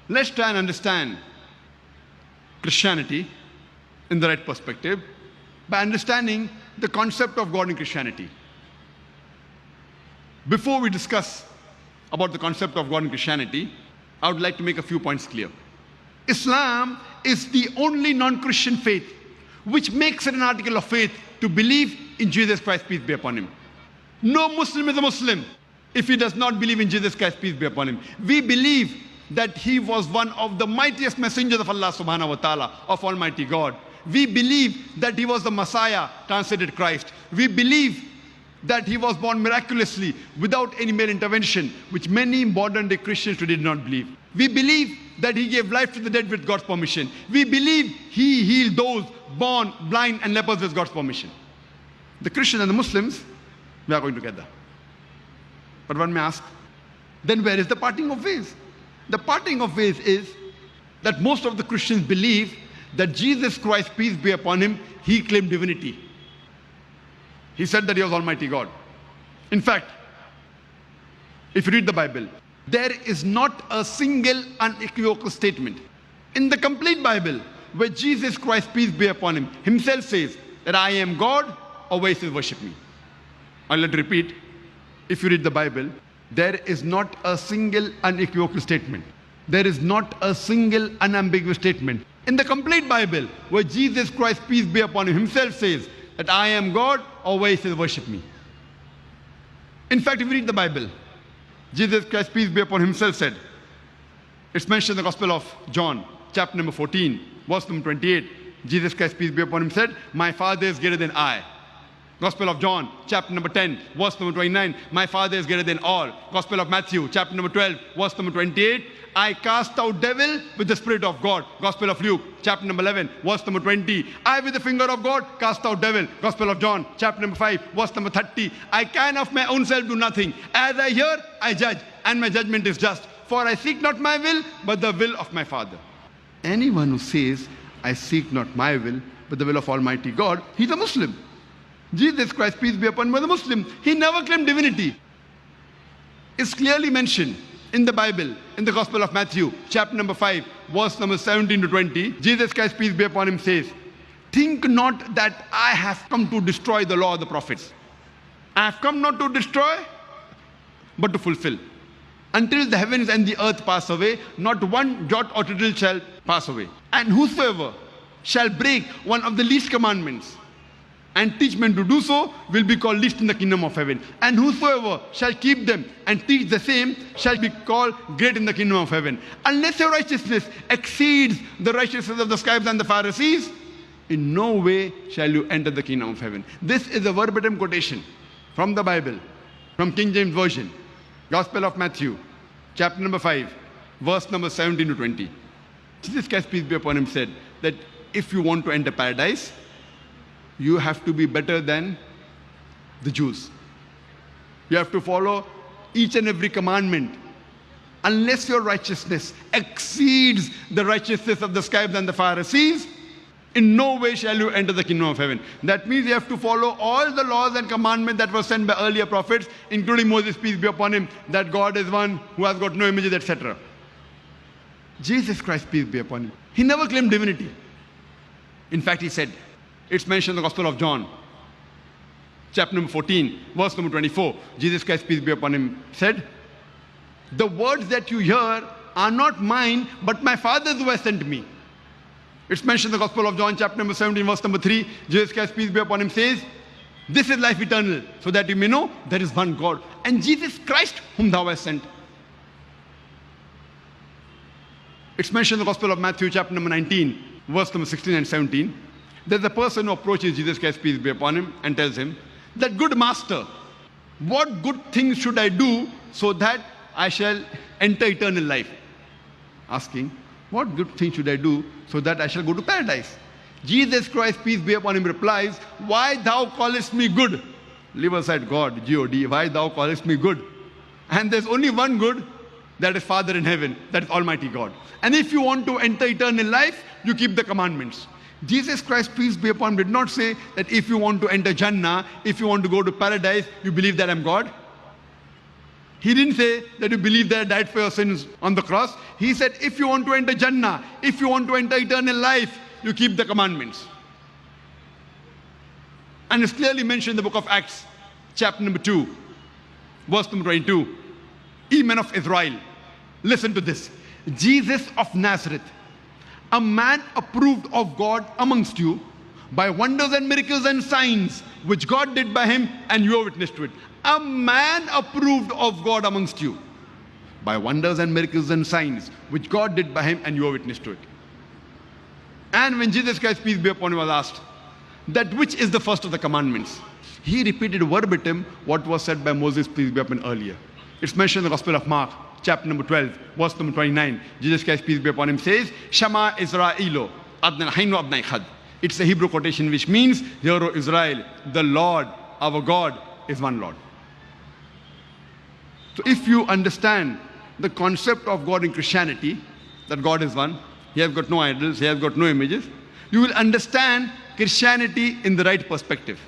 Let's try and understand Christianity in the right perspective by understanding the concept of God in Christianity. Before we discuss about the concept of God in Christianity, I would like to make a few points clear. Islam is the only non-Christian faith which makes it an article of faith to believe in Jesus Christ, peace be upon him. No Muslim is a Muslim if he does not believe in Jesus Christ, peace be upon him. We believe that he was one of the mightiest messengers of Allah subhanahu wa ta'ala, of Almighty God. We believe that he was the Messiah, translated Christ. We believe that he was born miraculously without any male intervention, which many modern day Christians today do not believe. We believe that he gave life to the dead with God's permission. We believe he healed those born blind and lepers with God's permission. The Christians and the Muslims, we are going together. But one may ask, then where is the parting of ways? The parting of ways is that most of the Christians believe that Jesus Christ, peace be upon him, he claimed divinity. He said that he was Almighty God. In fact, if you read the Bible, there is not a single unequivocal statement in the complete Bible where Jesus Christ, peace be upon him, himself says that I am God, or where he says worship me. I'll let repeat. If you read the Bible, there is not a single unequivocal statement. There is not a single unambiguous statement in the complete Bible where Jesus Christ, peace be upon him, himself says that I am God, or where he says worship me. In fact, if you read the Bible, Jesus Christ, peace be upon him, himself said, it's mentioned in the Gospel of John, chapter number 14, verse number 28. Jesus Christ, peace be upon him, said, my Father is greater than I. Gospel of John, chapter number 10, verse number 29, my Father is greater than all. Gospel of Matthew, chapter number 12, verse number 28, I cast out devil with the Spirit of God. Gospel of Luke, chapter number 11, verse number 20, I with the finger of God cast out devil. Gospel of John, chapter number 5, verse number 30, I can of my own self do nothing. As I hear, I judge, and my judgment is just. For I seek not my will, but the will of my Father. Anyone who says, I seek not my will, but the will of Almighty God, he's a Muslim. Jesus Christ, peace be upon him, was a Muslim. He never claimed divinity. It's clearly mentioned in the Bible, in the Gospel of Matthew, chapter number 5, verse number 17 to 20. Jesus Christ, peace be upon him, says, think not that I have come to destroy the law of the prophets. I have come not to destroy, but to fulfill. Until the heavens and the earth pass away, not one jot or tittle shall pass away. And whosoever shall break one of the least commandments and teach men to do so will be called least in the kingdom of heaven. And whosoever shall keep them and teach the same shall be called great in the kingdom of heaven. Unless your righteousness exceeds the righteousness of the scribes and the Pharisees, in no way shall you enter the kingdom of heaven. This is a verbatim quotation from the Bible, from King James Version, Gospel of Matthew, chapter number 5, verse number 17 to 20. Jesus Christ, peace be upon him, said that if you want to enter paradise, you have to be better than the Jews. You have to follow each and every commandment. Unless your righteousness exceeds the righteousness of the scribes and the Pharisees, in no way shall you enter the kingdom of heaven. That means you have to follow all the laws and commandments that were sent by earlier prophets, including Moses, peace be upon him, that God is one who has got no images, etc. Jesus Christ, peace be upon him, he never claimed divinity. In fact, he said, it's mentioned in the Gospel of John, chapter number 14, verse number 24. Jesus Christ, peace be upon him, said, the words that you hear are not mine, but my Father's who has sent me. It's mentioned in the Gospel of John, chapter number 17, verse number 3. Jesus Christ, peace be upon him, says, this is life eternal, so that you may know there is one God, and Jesus Christ whom thou hast sent. It's mentioned in the Gospel of Matthew, chapter number 19, verse number 16 and 17. There's a person who approaches Jesus Christ, peace be upon him, and tells him that, good master, what good things should I do so that I shall enter eternal life? Asking, what good things should I do so that I shall go to paradise? Jesus Christ, peace be upon him, replies, why thou callest me good? Leave aside God, G-O-D, why thou callest me good? And there's only one good, that is Father in heaven, that is Almighty God. And if you want to enter eternal life, you keep the commandments. Jesus Christ, peace be upon him, did not say that if you want to enter Jannah, if you want to go to paradise, you believe that I'm God. He didn't say that you believe that I died for your sins on the cross. He said, if you want to enter Jannah, if you want to enter eternal life, you keep the commandments. And it's clearly mentioned in the book of Acts, chapter number 2, verse number 22. Ye men of Israel, listen to this. Jesus of Nazareth, a man approved of God amongst you by wonders and miracles and signs which God did by him, and you are witness to it. A man approved of God amongst you by wonders and miracles and signs which God did by him, and you are witness to it. And when Jesus Christ, peace be upon him, was asked, that which is the first of the commandments, he repeated verbatim what was said by Moses, peace be upon him, earlier. It's mentioned in the Gospel of Mark, chapter number 12, verse number 29. Jesus Christ, peace be upon him, says, Shema Israelo, Adnan Hainu Abnai Khad. It's a Hebrew quotation which means, Hear, O Israel, the Lord, our God, is one Lord. So if you understand the concept of God in Christianity, that God is one, He has got no idols, He has got no images, you will understand Christianity in the right perspective.